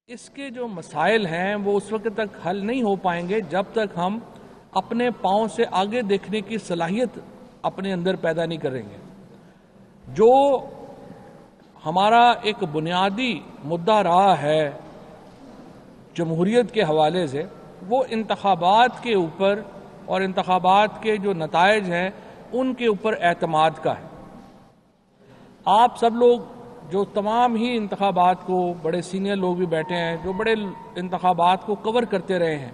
اس کے جو مسائل ہیں وہ اس وقت تک حل نہیں ہو پائیں گے جب تک ہم اپنے پاؤں سے آگے دیکھنے کی صلاحیت اپنے اندر پیدا نہیں کریں گے۔ جو ہمارا ایک بنیادی مدعا رہا ہے جمہوریت کے حوالے سے، وہ انتخابات کے اوپر اور انتخابات کے جو نتائج ہیں ان کے اوپر اعتماد کا ہے۔ آپ سب لوگ جو تمام ہی انتخابات کو، بڑے سینئر لوگ بھی بیٹھے ہیں جو بڑے انتخابات کو کور کرتے رہے ہیں،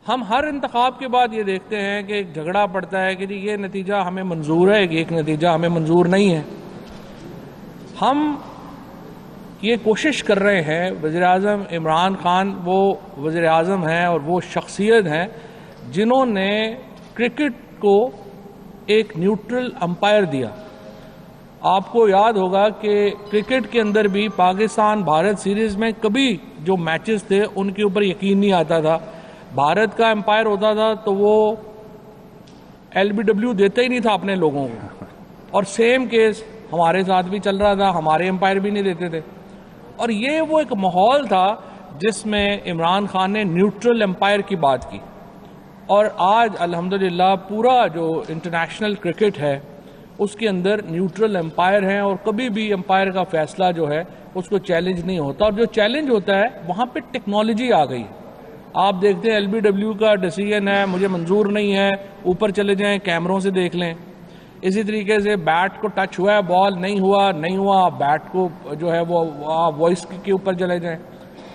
ہم ہر انتخاب کے بعد یہ دیکھتے ہیں کہ ایک جھگڑا پڑتا ہے کہ جی یہ نتیجہ ہمیں منظور ہے، ایک نتیجہ ہمیں منظور نہیں ہے۔ ہم یہ کوشش کر رہے ہیں، وزیر اعظم عمران خان وہ وزیر اعظم ہیں اور وہ شخصیت ہیں جنہوں نے کرکٹ کو ایک نیوٹرل امپائر دیا۔ آپ کو یاد ہوگا کہ کرکٹ کے اندر بھی پاکستان بھارت سیریز میں کبھی جو میچز تھے ان کے اوپر یقین نہیں آتا تھا۔ بھارت کا امپائر ہوتا تھا تو وہ LBW دیتا ہی نہیں تھا اپنے لوگوں کو، اور سیم کیس ہمارے ساتھ بھی چل رہا تھا، ہمارے امپائر بھی نہیں دیتے تھے۔ اور یہ وہ ایک ماحول تھا جس میں عمران خان نے نیوٹرل امپائر کی بات کی، اور آج الحمدللہ پورا جو انٹرنیشنل کرکٹ ہے اس کے اندر نیوٹرل امپائر ہیں، اور کبھی بھی امپائر کا فیصلہ جو ہے اس کو چیلنج نہیں ہوتا، اور جو چیلنج ہوتا ہے وہاں پہ ٹیکنالوجی آ گئی۔ آپ دیکھتے ہیں LBW کا ڈیسیژن ہے مجھے منظور نہیں ہے، اوپر چلے جائیں کیمروں سے دیکھ لیں۔ اسی طریقے سے بیٹ کو ٹچ ہوا ہے، بال نہیں ہوا، بیٹ کو جو ہے وہ وائس کے اوپر چلے جائیں۔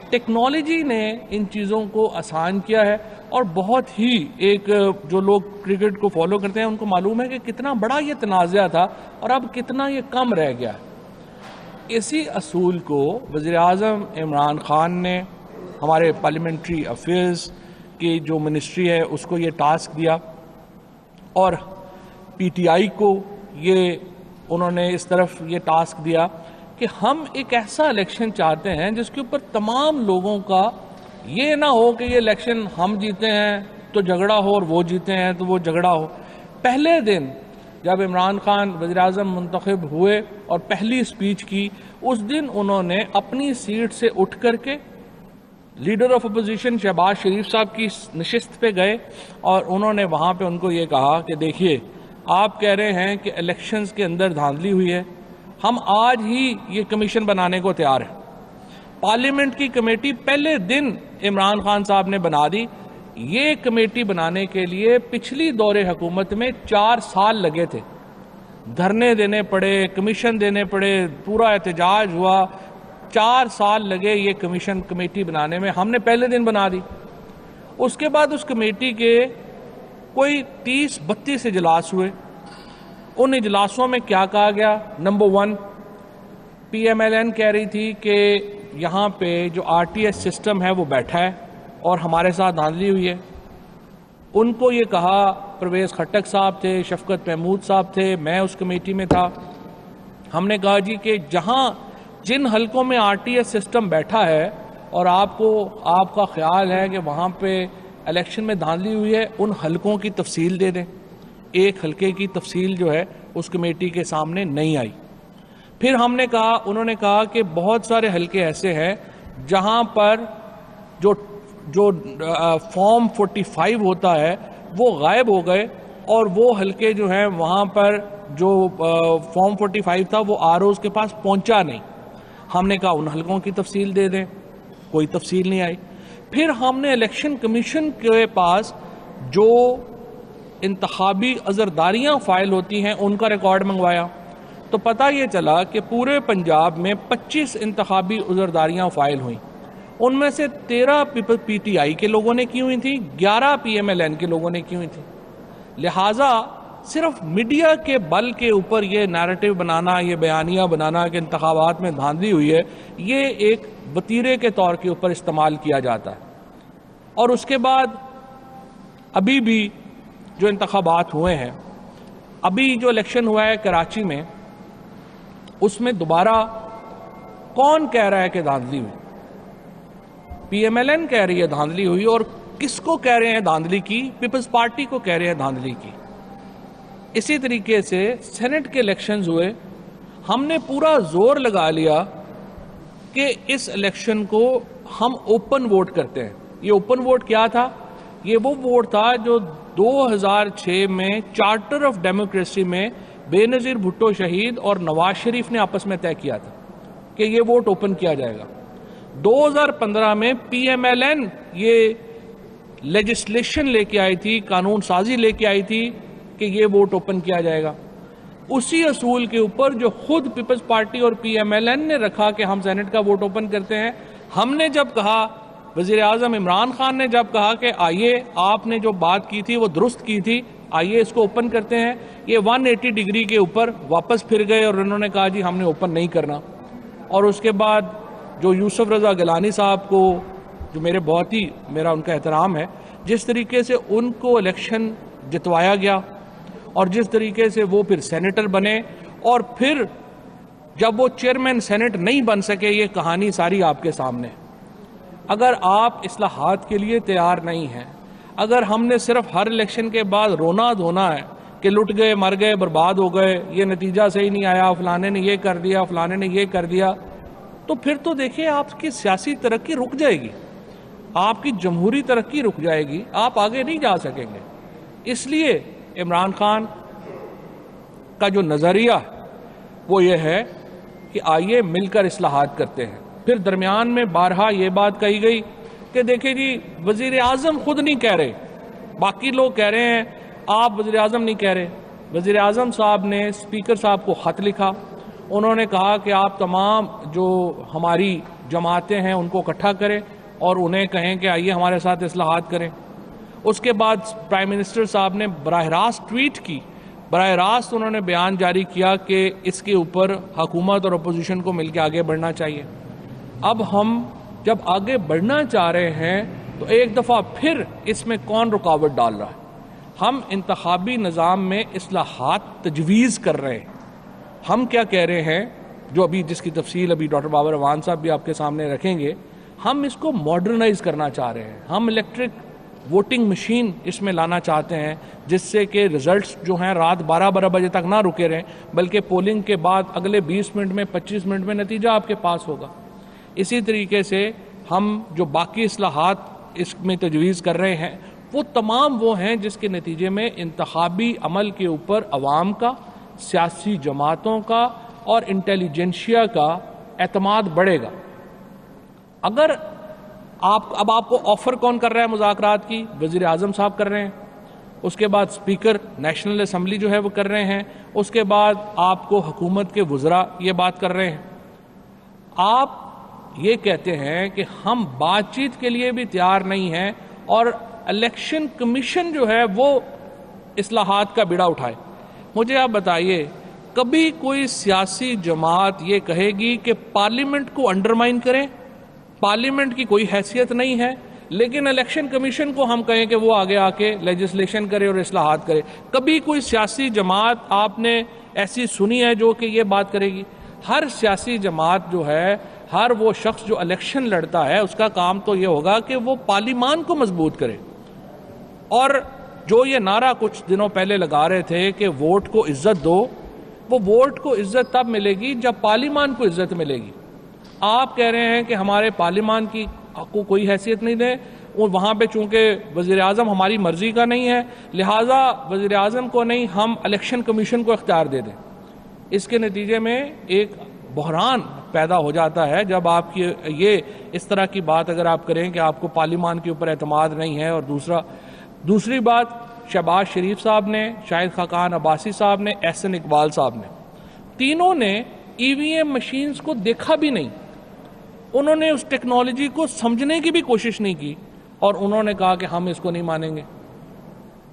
ٹیکنالوجی نے ان چیزوں کو آسان کیا ہے، اور بہت ہی ایک جو لوگ کرکٹ کو فالو کرتے ہیں ان کو معلوم ہے کہ کتنا بڑا یہ تنازع تھا اور اب کتنا یہ کم رہ گیا ہے۔ اسی اصول کو وزیر اعظم عمران خان نے ہمارے پارلیمنٹری افیئرز کی جو منسٹری ہے اس کو یہ ٹاسک دیا، اور PTI کو یہ انہوں نے اس طرف یہ ٹاسک دیا کہ ہم ایک ایسا الیکشن چاہتے ہیں جس کے اوپر تمام لوگوں کا یہ نہ ہو کہ یہ الیکشن ہم جیتے ہیں تو جھگڑا ہو اور وہ جیتے ہیں تو وہ جھگڑا ہو۔ پہلے دن جب عمران خان وزیر اعظم منتخب ہوئے اور پہلی سپیچ کی، اس دن انہوں نے اپنی سیٹ سے اٹھ کر کے لیڈر آف اپوزیشن شہباز شریف صاحب کی نشست پہ گئے، اور انہوں نے وہاں پہ ان کو یہ کہا کہ دیکھیے آپ کہہ رہے ہیں کہ الیکشنز کے اندر دھاندلی ہوئی ہے، ہم آج ہی یہ کمیشن بنانے کو تیار ہیں۔ پارلیمنٹ کی کمیٹی پہلے دن عمران خان صاحب نے بنا دی۔ یہ کمیٹی بنانے کے لیے پچھلی دور حکومت میں 4 سال لگے تھے، دھرنے دینے پڑے، کمیشن دینے پڑے، پورا احتجاج ہوا، 4 سال لگے یہ کمیٹی بنانے میں، ہم نے پہلے دن بنا دی۔ اس کے بعد اس کمیٹی کے کوئی 30-32 اجلاس ہوئے۔ ان اجلاسوں میں کیا کہا گیا؟ نمبر 1، PMLN کہہ رہی تھی کہ یہاں پہ جو RTS سسٹم ہے وہ بیٹھا ہے اور ہمارے ساتھ دھاندلی ہوئی ہے۔ ان کو یہ کہا، پرویز خٹک صاحب تھے، شفقت محمود صاحب تھے، میں اس کمیٹی میں تھا، ہم نے کہا جی کہ جن حلقوں میں RTS سسٹم بیٹھا ہے اور آپ کا خیال ہے کہ وہاں پہ الیکشن میں دھاندلی ہوئی ہے، ان حلقوں کی تفصیل دے دیں۔ ایک حلقے کی تفصیل جو ہے اس کمیٹی کے سامنے نہیں آئی۔ پھر انہوں نے کہا کہ بہت سارے حلقے ایسے ہیں جہاں پر جو فارم 45 ہوتا ہے وہ غائب ہو گئے، اور وہ حلقے جو ہیں وہاں پر جو فارم 45 تھا وہ ROs کے پاس پہنچا نہیں۔ ہم نے کہا ان حلقوں کی تفصیل دے دیں، کوئی تفصیل نہیں آئی۔ پھر ہم نے الیکشن کمیشن کے پاس جو انتخابی عذرداریاں فائل ہوتی ہیں ان کا ریکارڈ منگوایا، تو پتہ یہ چلا کہ پورے پنجاب میں 25 انتخابی عذرداریاں فائل ہوئیں۔ ان میں سے 13 PTI کے لوگوں نے کی ہوئی تھیں، 11 PMLN کے لوگوں نے کی ہوئی تھیں۔ لہٰذا صرف میڈیا کے بل کے اوپر یہ نیریٹو بنانا، یہ بیانیہ بنانا کہ انتخابات میں دھاندلی ہوئی ہے، یہ ایک وتیرے کے طور کے اوپر استعمال کیا جاتا ہے۔ اور اس کے بعد ابھی بھی جو انتخابات ہوئے ہیں، ابھی جو الیکشن ہوا ہے کراچی میں، اس میں دوبارہ کون کہہ رہا ہے کہ دھاندلی ہوئی؟ PMLN کہہ رہی ہے دھاندلی ہوئی، اور کس کو کہہ رہے ہیں دھاندلی کی؟ پیپلز پارٹی کو کہہ رہے ہیں دھاندلی کی۔ اسی طریقے سے سینٹ کے الیکشنز ہوئے، ہم نے پورا زور لگا لیا کہ اس الیکشن کو ہم اوپن ووٹ کرتے ہیں. یہ اوپن ووٹ کیا تھا؟ یہ وہ ووٹ تھا جو 2006 میں چارٹر آف ڈیموکریسی میں بے نظیر بھٹو شہید اور نواز شریف نے آپس میں طے کیا تھا کہ یہ ووٹ اوپن کیا جائے گا. 2015 میں پی ایم ایل این یہ لیجسلیشن لے کے آئی تھی, قانون سازی لے کے آئی تھی کہ یہ ووٹ اوپن کیا جائے گا. اسی اصول کے اوپر جو خود پیپلز پارٹی اور پی ایم ایل این نے رکھا کہ ہم سینٹ کا ووٹ اوپن کرتے ہیں. ہم نے جب کہا, وزیر اعظم عمران خان نے جب کہا کہ آئیے آپ نے جو بات کی تھی وہ درست کی تھی, آئیے اس کو اوپن کرتے ہیں, یہ 180 ڈگری کے اوپر واپس پھر گئے اور انہوں نے کہا جی ہم نے اوپن نہیں کرنا. اور اس کے بعد جو یوسف رضا گیلانی صاحب کو, جو میرا ان کا احترام ہے, جس طریقے سے ان کو الیکشن جتوایا گیا اور جس طریقے سے وہ پھر سینیٹر بنے, اور پھر جب وہ چیئرمین سینٹ نہیں بن سکے, یہ کہانی ساری آپ کے سامنے. اگر آپ اصلاحات کے لیے تیار نہیں ہیں, اگر ہم نے صرف ہر الیکشن کے بعد رونا دھونا ہے کہ لٹ گئے, مر گئے, برباد ہو گئے, یہ نتیجہ صحیح نہیں آیا, فلانے نے یہ کر دیا, فلانے نے یہ کر دیا, تو پھر تو دیکھیں آپ کی سیاسی ترقی رک جائے گی, آپ کی جمہوری ترقی رک جائے گی, آپ آگے نہیں جا سکیں گے. اس لیے عمران خان کا جو نظریہ وہ یہ ہے کہ آئیے مل کر اصلاحات کرتے ہیں. پھر درمیان میں بارہا یہ بات کہی گئی کہ دیکھیں جی وزیر اعظم خود نہیں کہہ رہے, باقی لوگ کہہ رہے ہیں, آپ وزیر اعظم نہیں کہہ رہے. وزیر اعظم صاحب نے اسپیکر صاحب کو خط لکھا, انہوں نے کہا کہ آپ تمام جو ہماری جماعتیں ہیں ان کو اکٹھا کریں اور انہیں کہیں کہ آئیے ہمارے ساتھ اصلاحات کریں. اس کے بعد پرائم منسٹر صاحب نے براہ راست ٹویٹ کی, براہ راست انہوں نے بیان جاری کیا کہ اس کے اوپر حکومت اور اپوزیشن کو مل کے آگے بڑھنا چاہیے. اب ہم جب آگے بڑھنا چاہ رہے ہیں تو ایک دفعہ پھر اس میں کون رکاوٹ ڈال رہا ہے؟ ہم انتخابی نظام میں اصلاحات تجویز کر رہے ہیں. ہم کیا کہہ رہے ہیں, جو ابھی جس کی تفصیل ابھی ڈاکٹر بابر اعوان صاحب بھی آپ کے سامنے رکھیں گے, ہم اس کو ماڈرنائز کرنا چاہ رہے ہیں. ہم الیکٹرک ووٹنگ مشین اس میں لانا چاہتے ہیں جس سے کہ ریزلٹس جو ہیں رات 12 بجے تک نہ رکے رہیں, بلکہ پولنگ کے بعد اگلے 20 منٹ میں 25 منٹ میں نتیجہ آپ کے پاس ہوگا. اسی طریقے سے ہم جو باقی اصلاحات اس میں تجویز کر رہے ہیں وہ تمام وہ ہیں جس کے نتیجے میں انتخابی عمل کے اوپر عوام کا, سیاسی جماعتوں کا اور انٹیلیجنشیا کا اعتماد بڑھے گا. اگر اب آپ کو آفر کون کر رہا ہے مذاکرات کی؟ وزیر اعظم صاحب کر رہے ہیں, اس کے بعد اسپیکر نیشنل اسمبلی جو ہے وہ کر رہے ہیں, اس کے بعد آپ کو حکومت کے وزراء یہ بات کر رہے ہیں. آپ یہ کہتے ہیں کہ ہم بات چیت کے لیے بھی تیار نہیں ہیں اور الیکشن کمیشن جو ہے وہ اصلاحات کا بیڑا اٹھائے. مجھے آپ بتائیے, کبھی کوئی سیاسی جماعت یہ کہے گی کہ پارلیمنٹ کو انڈرمائن کریں؟ پارلیمنٹ کی کوئی حیثیت نہیں ہے, لیکن الیکشن کمیشن کو ہم کہیں کہ وہ آگے آ کے لیجسلیشن کرے اور اصلاحات کرے. کبھی کوئی سیاسی جماعت آپ نے ایسی سنی ہے جو کہ یہ بات کرے گی؟ ہر سیاسی جماعت جو ہے, ہر وہ شخص جو الیکشن لڑتا ہے, اس کا کام تو یہ ہوگا کہ وہ پارلیمان کو مضبوط کرے. اور جو یہ نعرہ کچھ دنوں پہلے لگا رہے تھے کہ ووٹ کو عزت دو, وہ ووٹ کو عزت تب ملے گی جب پارلیمان کو عزت ملے گی. آپ کہہ رہے ہیں کہ ہمارے پارلیمان کی کو کوئی حیثیت نہیں دے, اور وہاں پہ چونکہ وزیر اعظم ہماری مرضی کا نہیں ہے لہٰذا وزیر اعظم کو نہیں, ہم الیکشن کمیشن کو اختیار دے دیں. اس کے نتیجے میں ایک بحران پیدا ہو جاتا ہے جب آپ کی یہ اس طرح کی بات اگر آپ کریں کہ آپ کو پارلیمان کے اوپر اعتماد نہیں ہے. اور دوسری بات, شہباز شریف صاحب نے, شاہد خاقان عباسی صاحب نے, احسن اقبال صاحب نے, تینوں نے ای وی ایم مشینز کو دیکھا بھی نہیں, انہوں نے اس ٹیکنالوجی کو سمجھنے کی بھی کوشش نہیں کی, اور انہوں نے کہا کہ ہم اس کو نہیں مانیں گے.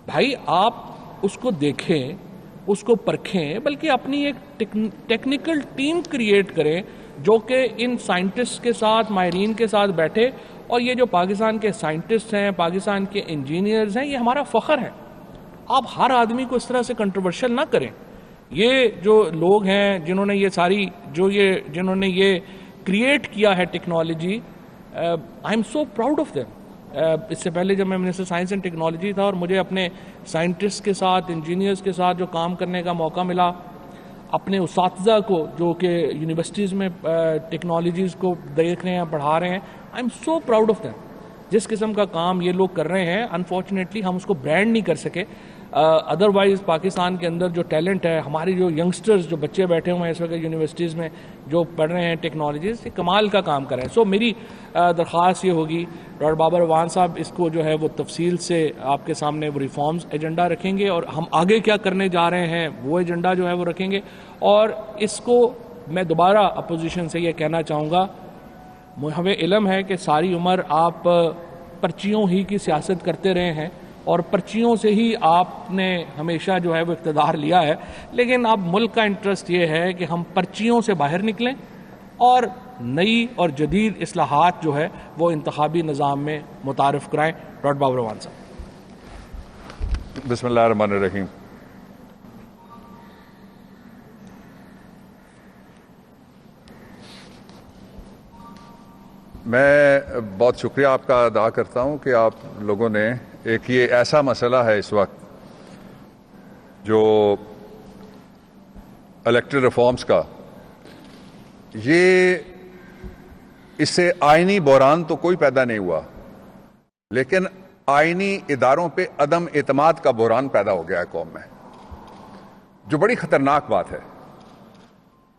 بھائی آپ اس کو دیکھیں, اس کو پرکھیں, بلکہ اپنی ایک ٹیکنیکل ٹیم کریٹ کریں جو کہ ان سائنٹسٹ کے ساتھ, ماہرین کے ساتھ بیٹھے. اور یہ جو پاکستان کے سائنٹسٹ ہیں, پاکستان کے انجینئرز ہیں, یہ ہمارا فخر ہے. آپ ہر آدمی کو اس طرح سے کنٹروورشل نہ کریں. یہ جو لوگ ہیں جنہوں نے یہ کریٹ کیا ہے technology, I am so proud of them. اس سے پہلے جب میں منسٹر سائنس اینڈ ٹیکنالوجی تھا اور مجھے اپنے سائنٹسٹ کے ساتھ, انجینئرز کے ساتھ جو کام کرنے کا موقع ملا, اپنے اساتذہ کو جو کہ یونیورسٹیز میں ٹیکنالوجیز کو دیکھ رہے ہیں پڑھا رہے ہیں, آئی am so proud of them. جس قسم کا کام یہ لوگ کر رہے ہیں, انفارچونیٹلی ہم اس کو برانڈ نہیں کر سکے. ادروائز پاکستان کے اندر جو ٹیلنٹ ہے, ہماری جو ینگسٹرز جو بچے بیٹھے ہوئے ہیں اس وقت یونیورسٹیز میں جو پڑھ رہے ہیں ٹیکنالوجیز, یہ کمال کا کام کر رہے ہیں. سو میری درخواست یہ ہوگی ڈاکٹر بابر اعوان صاحب اس کو جو ہے وہ تفصیل سے آپ کے سامنے وہ ریفارمز ایجنڈا رکھیں گے, اور ہم آگے کیا کرنے جا رہے ہیں وہ ایجنڈا جو ہے وہ رکھیں گے. اور اس کو میں دوبارہ اپوزیشن سے یہ کہنا چاہوں گا, ہمیں علم ہے کہ ساری عمر آپ پرچیوں ہی کی سیاست کرتے رہے ہیں اور پرچیوں سے ہی آپ نے ہمیشہ جو ہے وہ اقتدار لیا ہے, لیکن اب ملک کا انٹرسٹ یہ ہے کہ ہم پرچیوں سے باہر نکلیں اور نئی اور جدید اصلاحات جو ہے وہ انتخابی نظام میں متعارف کرائیں. ڈاکٹر بابر اعوان صاحب. بسم اللہ الرحمن الرحیم. میں بہت شکریہ آپ کا ادا کرتا ہوں کہ آپ لوگوں نے ایک یہ ایسا مسئلہ ہے اس وقت جو الیکٹرل ریفارمز کا, یہ اس سے آئینی بحران تو کوئی پیدا نہیں ہوا, لیکن آئینی اداروں پہ عدم اعتماد کا بحران پیدا ہو گیا ہے قوم میں, جو بڑی خطرناک بات ہے.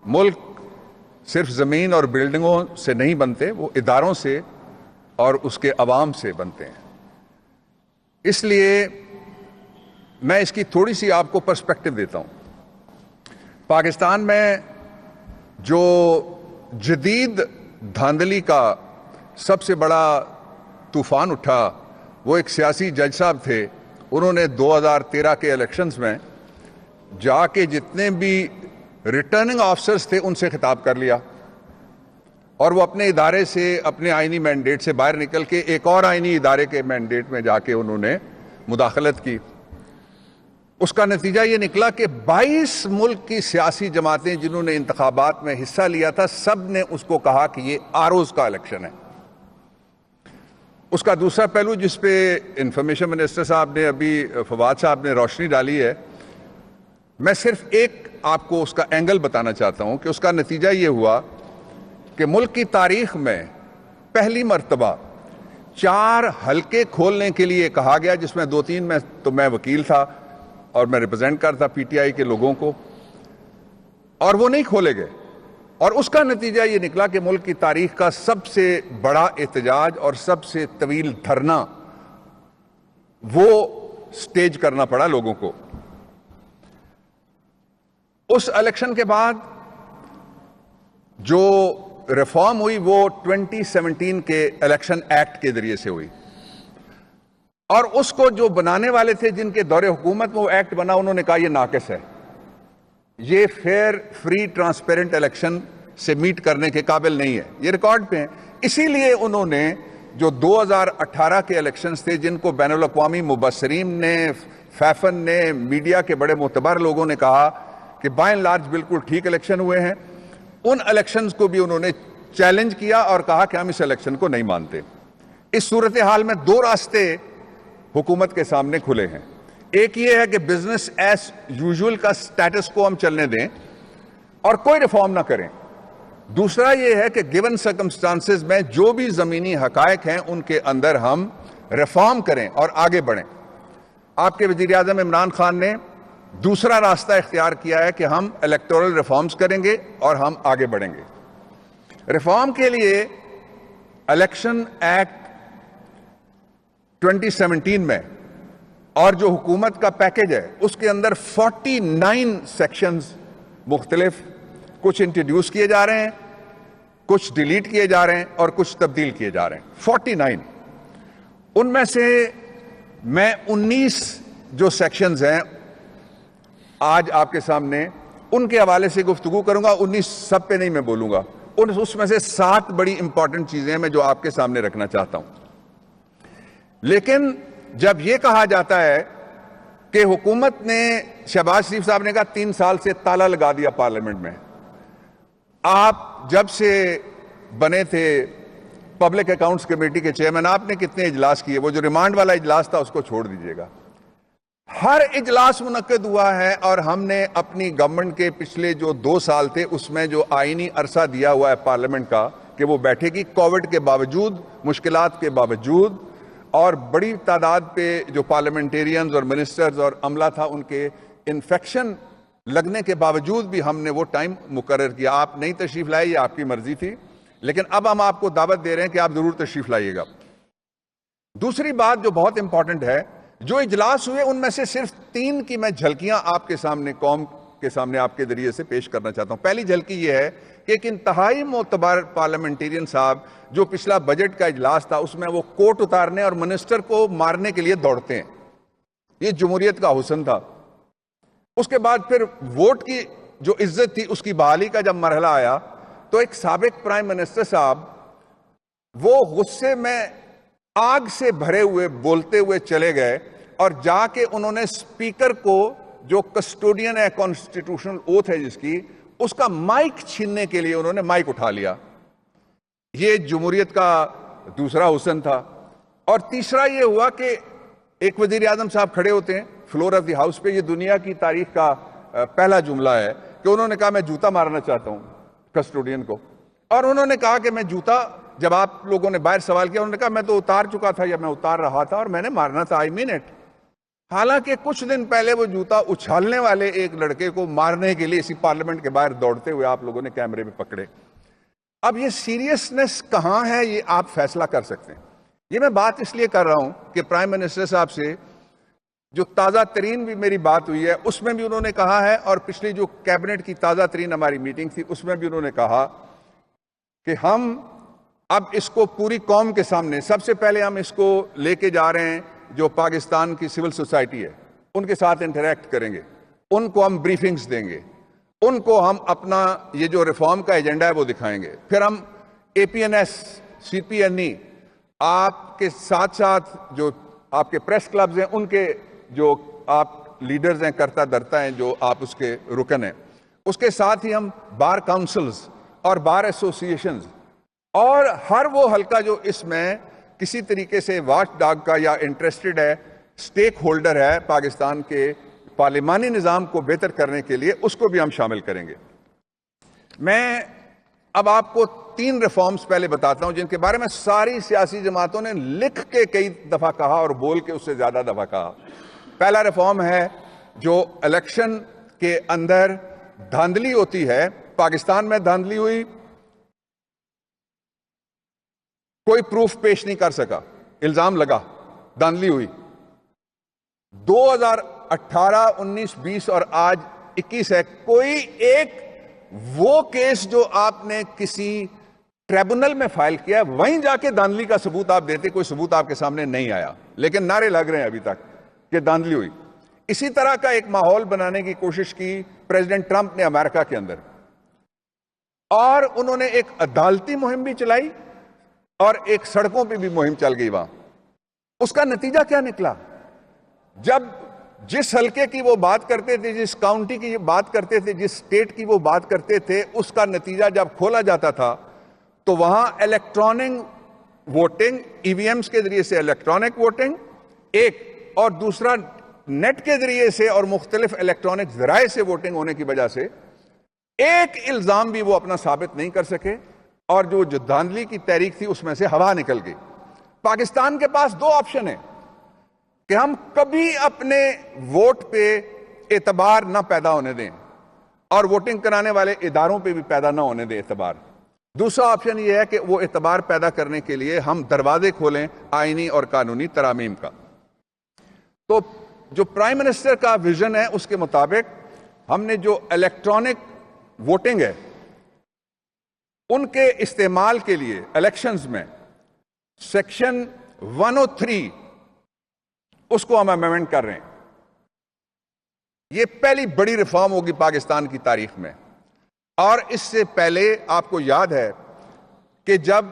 ملک صرف زمین اور بلڈنگوں سے نہیں بنتے, وہ اداروں سے اور اس کے عوام سے بنتے ہیں. اس لیے میں اس کی تھوڑی سی آپ کو پرسپیکٹو دیتا ہوں. پاکستان میں جو جدید دھاندلی کا سب سے بڑا طوفان اٹھا, وہ ایک سیاسی جج صاحب تھے. انہوں نے 2013 کے الیکشنز میں جا کے جتنے بھی ریٹرننگ آفیسرز تھے ان سے خطاب کر لیا, اور وہ اپنے ادارے سے, اپنے آئینی مینڈیٹ سے باہر نکل کے ایک اور آئینی ادارے کے مینڈیٹ میں جا کے انہوں نے مداخلت کی. اس کا نتیجہ یہ نکلا کہ 22 ملک کی سیاسی جماعتیں جنہوں نے انتخابات میں حصہ لیا تھا, سب نے اس کو کہا کہ یہ آروز کا الیکشن ہے. اس کا دوسرا پہلو جس پہ انفارمیشن منسٹر صاحب نے ابھی, فواد صاحب نے روشنی ڈالی ہے, میں صرف ایک آپ کو اس کا اینگل بتانا چاہتا ہوں کہ اس کا نتیجہ یہ ہوا کہ ملک کی تاریخ میں پہلی مرتبہ 4 حلقے کھولنے کے لیے کہا گیا, جس میں 2-3 میں تو میں وکیل تھا اور میں ریپرزینٹ کرتا پی ٹی آئی کے لوگوں کو, اور وہ نہیں کھولے گئے. اور اس کا نتیجہ یہ نکلا کہ ملک کی تاریخ کا سب سے بڑا احتجاج اور سب سے طویل دھرنا وہ سٹیج کرنا پڑا لوگوں کو. اس الیکشن کے بعد جو ریفارم ہوئی وہ 2017 کے الیکشن ایکٹ کے ذریعے سے ہوئی, اور اس کو جو بنانے والے تھے جن کے دور حکومت میں وہ ایکٹ بنا, انہوں نے کہا یہ ناقص ہے, یہ فیئر, فری, ٹرانسپیرنٹ الیکشن سے میٹ کرنے کے قابل نہیں ہے. یہ ریکارڈ پہ ہیں. اسی لیے انہوں نے جو 2018 کے الیکشنز تھے, جن کو بین الاقوامی مبصرین نے, فیفن نے, میڈیا کے بڑے معتبر لوگوں نے کہا کہ بائی اینڈ لارج بالکل ٹھیک الیکشن ہوئے ہیں, ان الیکشنز کو بھی انہوں نے چیلنج کیا اور کہا کہ ہم اس الیکشن کو نہیں مانتے. اس صورتحال میں 2 راستے حکومت کے سامنے کھلے ہیں. ایک یہ ہے کہ بزنس ایز یوزول کا سٹیٹس کو ہم چلنے دیں اور کوئی ریفارم نہ کریں. دوسرا یہ ہے کہ گیون سرکمسٹانسز میں جو بھی زمینی حقائق ہیں ان کے اندر ہم ریفارم کریں اور آگے بڑھیں. آپ کے وزیر اعظم عمران خان نے دوسرا راستہ اختیار کیا ہے کہ ہم الیکٹورل ریفارمز کریں گے اور ہم آگے بڑھیں گے. ریفارم کے لیے الیکشن ایکٹ 2017 میں اور جو حکومت کا پیکج ہے اس کے اندر 49 سیکشنز مختلف, کچھ انٹروڈیوس کیے جا رہے ہیں, کچھ ڈیلیٹ کیے جا رہے ہیں اور کچھ تبدیل کیے جا رہے ہیں. 49. ان میں سے میں 19 جو سیکشنز ہیں آج آپ کے سامنے ان کے حوالے سے گفتگو کروں گا. 19 سب پہ نہیں میں بولوں گا. اس میں سے 7 بڑی امپورٹنٹ چیزیں ہیں میں جو آپ کے سامنے رکھنا چاہتا ہوں. لیکن جب یہ کہا جاتا ہے کہ حکومت نے, شہباز شریف صاحب نے کہا 3 سال سے تالا لگا دیا پارلیمنٹ میں. آپ جب سے بنے تھے پبلک اکاؤنٹس کمیٹی کے چیئرمین, آپ نے کتنے اجلاس کیے؟ وہ جو ریمانڈ والا اجلاس تھا اس کو چھوڑ دیجئے گا. ہر اجلاس منعقد ہوا ہے اور ہم نے اپنی گورنمنٹ کے پچھلے جو 2 سال تھے اس میں جو آئینی عرصہ دیا ہوا ہے پارلیمنٹ کا کہ وہ بیٹھے گی، کووڈ کے باوجود، مشکلات کے باوجود، اور بڑی تعداد پہ جو پارلیمنٹیرینز اور منسٹرز اور عملہ تھا ان کے انفیکشن لگنے کے باوجود بھی ہم نے وہ ٹائم مقرر کیا. آپ نہیں تشریف لائے، یہ آپ کی مرضی تھی، لیکن اب ہم آپ کو دعوت دے رہے ہیں کہ آپ ضرور تشریف لائیے گا. دوسری بات جو بہت امپورٹنٹ ہے، جو اجلاس ہوئے ان میں سے صرف 3 کی میں جھلکیاں آپ کے سامنے، قوم کے سامنے آپ کے ذریعے سے پیش کرنا چاہتا ہوں. پہلی جھلکی یہ ہے کہ ایک انتہائی معتبر پارلیمنٹیرین صاحب جو پچھلا بجٹ کا اجلاس تھا اس میں وہ کوٹ اتارنے اور منسٹر کو مارنے کے لیے دوڑتے ہیں. یہ جمہوریت کا حسن تھا. اس کے بعد پھر ووٹ کی جو عزت تھی اس کی بحالی کا جب مرحلہ آیا تو ایک سابق پرائم منسٹر صاحب وہ غصے میں آگ سے بھرے ہوئے بولتے ہوئے چلے گئے اور جا کے انہوں نے اسپیکر کو، جو کسٹوڈین ہے کانسٹیٹیوشنل اوتھ ہے جس کی، اس کا مائک چھیننے کے لیے انہوں نے مائک اٹھا لیا. یہ جمہوریت کا دوسرا حسن تھا. اور تیسرا یہ ہوا کہ ایک وزیر اعظم صاحب کھڑے ہوتے ہیں فلور آف دی ہاؤس پہ، یہ دنیا کی تاریخ کا پہلا جملہ ہے کہ انہوں نے کہا میں جوتا مارنا چاہتا ہوں کسٹوڈین کو. اور انہوں نے کہا کہ میں جوتا، جب آپ لوگوں نے باہر سوال کیا انہوں نے کہا میں تو اتار چکا تھا یا میں اتار رہا تھا اور میں نے مارنا تھا، آئی مین اٹ. حالانکہ کچھ دن پہلے وہ جوتا اچھالنے والے ایک لڑکے کو مارنے کے لیے اسی پارلیمنٹ کے باہر دوڑتے ہوئے آپ لوگوں نے کیمرے میں پکڑے. اب یہ سیریسنس کہاں ہے یہ آپ فیصلہ کر سکتے ہیں. یہ میں بات اس لیے کر رہا ہوں کہ پرائم منسٹر صاحب سے جو تازہ ترین بھی میری بات ہوئی ہے اس میں بھی انہوں نے کہا ہے، اور پچھلی جو کیبنٹ کی تازہ ترین ہماری میٹنگ تھی اس میں بھی انہوں نے کہا کہ ہم اب اس کو پوری قوم کے سامنے، سب سے پہلے ہم اس کو لے کے جا رہے ہیں جو پاکستان کی سول سوسائٹی ہے ان کے ساتھ انٹریکٹ کریں گے، ان کو ہم بریفنگز دیں گے، ان کو ہم اپنا یہ جو ریفارم کا ایجنڈا ہے وہ دکھائیں گے. پھر ہم APNS CPNE آپ کے ساتھ ساتھ جو آپ کے پریس کلبز ہیں ان کے جو آپ لیڈرز ہیں، کرتا درتا ہیں، جو آپ اس کے رکن ہیں، اس کے ساتھ ہی ہم بار کاؤنسلز اور بار ایسوسیشنز اور ہر وہ حلقہ جو اس میں کسی طریقے سے واچ ڈاگ کا یا انٹرسٹڈ ہے، سٹیک ہولڈر ہے پاکستان کے پارلیمانی نظام کو بہتر کرنے کے لیے، اس کو بھی ہم شامل کریں گے. میں اب آپ کو 3 ریفارمز پہلے بتاتا ہوں جن کے بارے میں ساری سیاسی جماعتوں نے لکھ کے کئی دفعہ کہا اور بول کے اس سے زیادہ دفعہ کہا. پہلا ریفارم ہے جو الیکشن کے اندر دھاندلی ہوتی ہے. پاکستان میں دھاندلی ہوئی، کوئی پروف پیش نہیں کر سکا، الزام لگا دھاندلی ہوئی. 2018 19 20 اور آج 21 ہے، کوئی ایک وہ کیس جو آپ نے کسی ٹریبونل میں فائل کیا وہیں جا کے دھاندلی کا ثبوت آپ دیتے، کوئی ثبوت آپ کے سامنے نہیں آیا، لیکن نعرے لگ رہے ہیں ابھی تک کہ دھاندلی ہوئی. اسی طرح کا ایک ماحول بنانے کی کوشش کی پریزیڈنٹ ٹرمپ نے امریکہ کے اندر، اور انہوں نے ایک عدالتی مہم بھی چلائی اور ایک سڑکوں پہ بھی مہم چل گئی وہاں. اس کا نتیجہ کیا نکلا؟ جب جس حلقے کی وہ بات کرتے تھے، جس کاؤنٹی کی بات کرتے تھے، جس اسٹیٹ کی وہ بات کرتے تھے، اس کا نتیجہ جب کھولا جاتا تھا تو وہاں الیکٹرانک ووٹنگ، EVMs کے ذریعے سے الیکٹرانک ووٹنگ ایک، اور دوسرا نیٹ کے ذریعے سے اور مختلف الیکٹرانک ذرائع سے ووٹنگ ہونے کی وجہ سے ایک الزام بھی وہ اپنا ثابت نہیں کر سکے، اور جو دھاندلی کی تحریک تھی اس میں سے ہوا نکل گئی. پاکستان کے پاس 2 آپشن ہیں کہ ہم کبھی اپنے ووٹ پہ اعتبار نہ پیدا ہونے دیں اور ووٹنگ کرانے والے اداروں پہ بھی پیدا نہ ہونے دیں اعتبار. دوسرا آپشن یہ ہے کہ وہ اعتبار پیدا کرنے کے لیے ہم دروازے کھولیں آئینی اور قانونی ترامیم کا. تو جو پرائم منسٹر کا ویژن ہے اس کے مطابق ہم نے جو الیکٹرانک ووٹنگ ہے ان کے استعمال کے لیے الیکشنز میں سیکشن 103 اس کو ہم امینڈمنٹ کر رہے ہیں. یہ پہلی بڑی ریفارم ہوگی پاکستان کی تاریخ میں. اور اس سے پہلے آپ کو یاد ہے کہ جب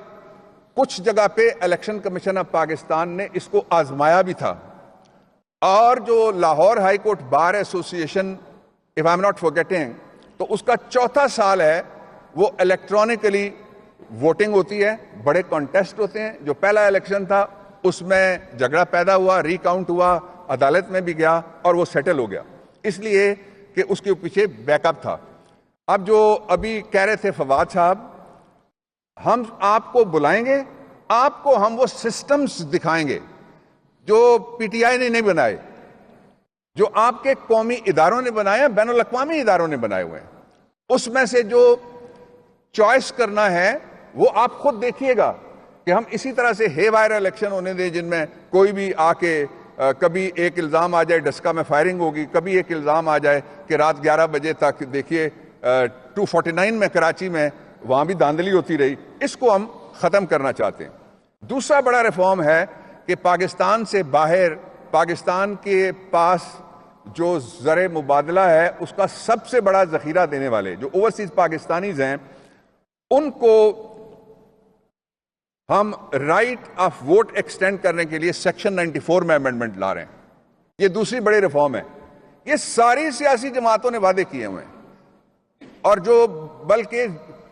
کچھ جگہ پہ الیکشن کمیشن آف پاکستان نے اس کو آزمایا بھی تھا، اور جو Lahore high court bar association if I'm not forgetting تو اس کا 4تھا سال ہے، وہ الیکٹرانکلی ووٹنگ ہوتی ہے، بڑے کانٹیسٹ ہوتے ہیں. جو پہلا الیکشن تھا اس میں جھگڑا پیدا ہوا، ری کاؤنٹ ہوا، عدالت میں بھی گیا اور وہ سیٹل ہو گیا، اس لیے کہ اس کے پیچھے بیک اپ تھا۔ اب جو ابھی کہہ رہے تھے فواد صاحب، ہم آپ کو بلائیں گے، آپ کو ہم وہ سسٹمز دکھائیں گے جو پی ٹی آئی نے نہیں بنائے، جو آپ کے قومی اداروں نے بنایا، بین الاقوامی اداروں نے بنائے ہوئے ہیں۔ اس میں سے جو چوائس کرنا ہے وہ آپ خود دیکھیے گا کہ ہم اسی طرح سے ہے وائر الیکشن ہونے دیں جن میں کوئی بھی آ کے کبھی ایک الزام آ جائے ڈسکا میں فائرنگ ہوگی، کبھی ایک الزام آ جائے کہ رات 11 بجے تک دیکھیے 249 میں کراچی میں وہاں بھی دھاندلی ہوتی رہی۔ اس کو ہم ختم کرنا چاہتے ہیں۔ دوسرا بڑا ریفارم ہے کہ پاکستان سے باہر پاکستان کے پاس جو زر مبادلہ ہے اس کا سب سے بڑا ذخیرہ دینے والے جو اوورسیز پاکستانیز ہیں ان کو ہم رائٹ آف ووٹ ایکسٹینڈ کرنے کے لیے سیکشن 94 میں امینڈمنٹ لا رہے ہیں۔ یہ دوسری بڑی ریفارم ہے۔ یہ ساری سیاسی جماعتوں نے وعدے کیے ہوئے ہیں، اور جو بلکہ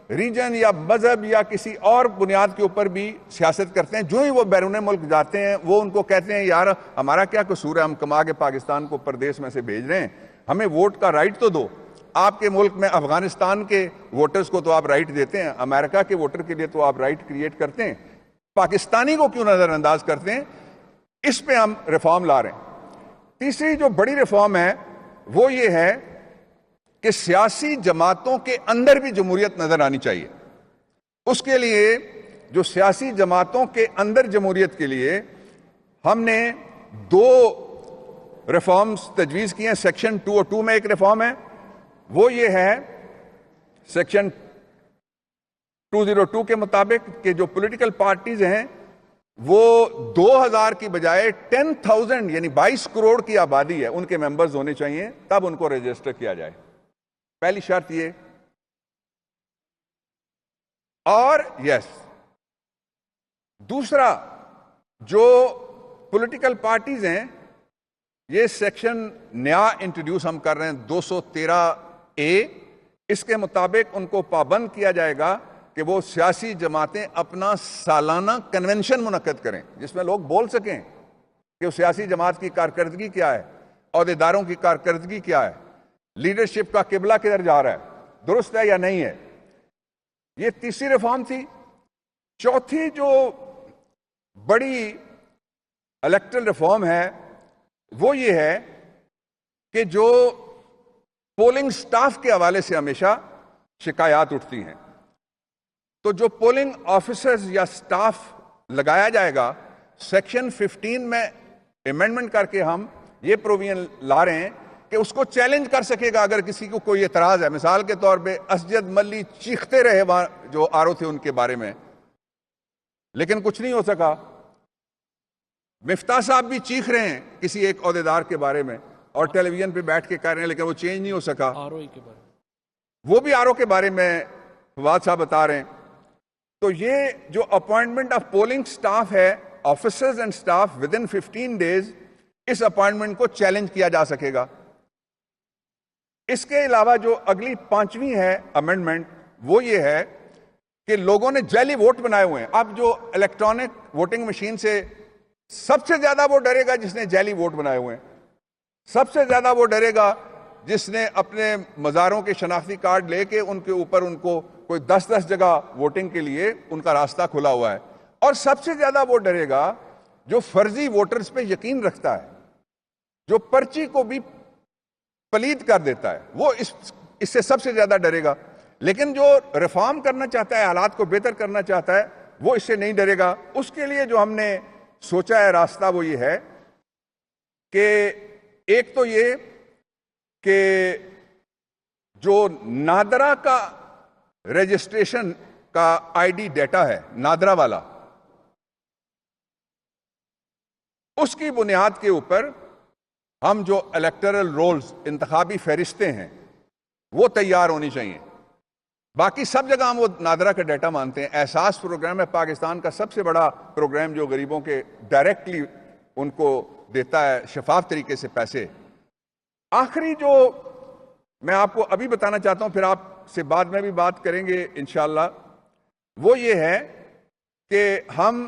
ریجن یا مذہب یا کسی اور بنیاد کے اوپر بھی سیاست کرتے ہیں، جو ہی وہ بیرون ملک جاتے ہیں وہ ان کو کہتے ہیں یار ہمارا کیا قصور ہے، ہم کما کے پاکستان کو پردیس میں سے بھیج رہے ہیں، ہمیں ووٹ کا رائٹ تو دو۔ آپ کے ملک میں افغانستان کے ووٹرز کو تو آپ رائٹ دیتے ہیں، امریکہ کے ووٹر کے لیے تو آپ رائٹ کریٹ کرتے ہیں، پاکستانی کو کیوں نظر انداز کرتے ہیں؟ اس پہ ہم ریفارم لا رہے ہیں۔ تیسری جو بڑی ریفارم ہے وہ یہ ہے کہ سیاسی جماعتوں کے اندر بھی جمہوریت نظر آنی چاہیے۔ اس کے لیے جو سیاسی جماعتوں کے اندر جمہوریت کے لیے ہم نے 2 ریفارمز تجویز کی ہیں۔ سیکشن 202 میں ایک ریفارم ہے، وہ یہ ہے سیکشن 202 کے مطابق کہ جو پولیٹیکل پارٹیز ہیں وہ 2000 کی بجائے 10,000 یعنی 22 کروڑ کی آبادی ہے ان کے ممبرز ہونے چاہیے، تب ان کو رجسٹر کیا جائے۔ پہلی شرط یہ، اور دوسرا جو پولیٹیکل پارٹیز ہیں یہ سیکشن نیا انٹروڈیوس ہم کر رہے ہیں 213A، اس کے مطابق ان کو پابند کیا جائے گا کہ وہ سیاسی جماعتیں اپنا سالانہ کنونشن منعقد کریں جس میں لوگ بول سکیں کہ وہ سیاسی جماعت کی کارکردگی کیا ہے، عہدیداروں کی کارکردگی کیا ہے، لیڈرشپ کا قبلہ کدھر جا رہا ہے، درست ہے یا نہیں ہے۔ یہ تیسری ریفارم تھی۔ چوتھی جو بڑی الیکٹرل ریفارم ہے وہ یہ ہے کہ جو پولنگ سٹاف کے حوالے سے ہمیشہ شکایات اٹھتی ہیں، تو جو پولنگ آفیسرز یا سٹاف لگایا جائے گا سیکشن 15 میں امینڈمنٹ کر کے ہم یہ پروویژن لا رہے ہیں کہ اس کو چیلنج کر سکے گا اگر کسی کو کوئی اعتراض ہے۔ مثال کے طور پہ اسجد ملی چیختے رہے وہاں جو آرو تھے ان کے بارے میں، لیکن کچھ نہیں ہو سکا۔ مفتاح صاحب بھی چیخ رہے ہیں کسی ایک عہدیدار کے بارے میں اور ٹیلی ویژن پہ بیٹھ کے کہہ رہے ہیں، لیکن وہ چینج نہیں ہو سکا۔ وہ بھی آرو کے بارے میں فواد صاحب بتا رہے ہیں۔ تو یہ جو اپوائنٹمنٹ آف پولنگ سٹاف ہے، officers and staff with in 15 days، اس اپوائنٹمنٹ کو چیلنج کیا جا سکے گا۔ اس کے علاوہ جو اگلی 5ویں ہے امینڈمنٹ وہ یہ ہے کہ لوگوں نے جعلی ووٹ بنائے ہوئے ہیں۔ اب جو الیکٹرانک ووٹنگ مشین سے سب سے زیادہ وہ ڈرے گا جس نے جعلی ووٹ بنائے ہوئے ہیں، سب سے زیادہ وہ ڈرے گا جس نے اپنے مزاروں کے شناختی کارڈ لے کے ان کے اوپر ان کو کوئی 10 جگہ ووٹنگ کے لیے ان کا راستہ کھلا ہوا ہے، اور سب سے زیادہ وہ ڈرے گا جو فرضی ووٹرز پہ یقین رکھتا ہے، جو پرچی کو بھی پلید کر دیتا ہے، وہ اس سے سب سے زیادہ ڈرے گا۔ لیکن جو ریفارم کرنا چاہتا ہے، حالات کو بہتر کرنا چاہتا ہے، وہ اس سے نہیں ڈرے گا۔ اس کے لیے جو ہم نے سوچا ہے راستہ وہ یہ ہے کہ ایک تو یہ کہ جو نادرا کا رجسٹریشن کا آئی ڈی ڈیٹا ہے، نادرا والا، اس کی بنیاد کے اوپر ہم جو الیکٹرل رولز انتخابی فہرستیں ہیں وہ تیار ہونی چاہیے۔ باقی سب جگہ ہم وہ نادرا کا ڈیٹا مانتے ہیں۔ احساس پروگرام ہے پاکستان کا سب سے بڑا پروگرام جو غریبوں کے ڈائریکٹلی ان کو دیتا ہے شفاف طریقے سے پیسے۔ آخری جو میں آپ کو ابھی بتانا چاہتا ہوں، پھر آپ سے بعد میں بھی بات کریں گے انشاءاللہ، وہ یہ ہے کہ ہم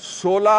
16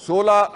16